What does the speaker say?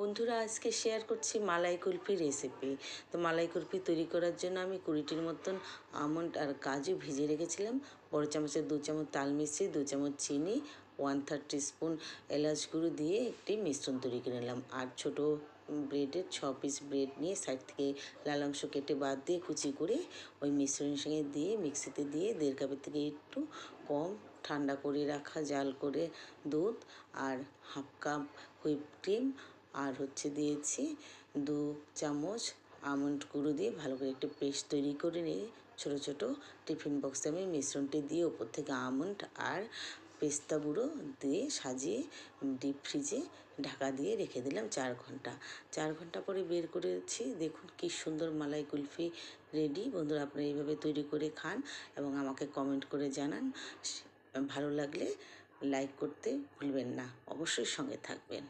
বন্ধুরা, আজকে শেয়ার করছি মালাই কুলফি রেসিপি। তো মালাই কুলফি তৈরি করার জন্য আমি 20টির মতন আমন্ড আর কাজু ভিজিয়ে রেখেছিলাম। বড় চামচের 2 চামচ তাল মিশ্রি, 2 চামচ চিনি, 1/3 টিস্পুন এলাচ গুঁড়ো দিয়ে একটি মিশ্রণ তৈরি করে নিলাম। আর ছোটো ব্রেডের 6 পিস ব্রেড নিয়ে সাইড থেকে লাল অংশ কেটে বাদ দিয়ে কুচি করে ওই মিশ্রণের সঙ্গে দিয়ে মিক্সিতে দিয়ে 1.5 কাপের থেকে একটু কম ঠান্ডা করে রাখা জাল করে দুধ আর 1/2 কাপ হুইপ ক্রিম আর দিয়েছি 2 চামচ আমন্ড গুঁড়ো দিয়ে ভালো করে একটা পেস্ট তৈরি করে নিয়ে ছোটো ছোটো টিফিন বক্সে আমি মিশ্রণটি দিয়ে ওপর থেকে আমন্ড আর পেস্তা গুঁড়ো দিয়ে সাজিয়ে ডিপ ফ্রিজে ঢাকা দিয়ে রেখে দিলাম 4 ঘন্টা। 4 ঘন্টা পরে বের করেছি, দেখুন কি সুন্দর মালাই কুলফি রেডি। বন্ধুরা, আপনারা এইভাবে তৈরি করে খান এবং আমাকে কমেন্ট করে জানান। ভালো লাগলে লাইক করতে ভুলবেন না, অবশ্যই সঙ্গে থাকবেন।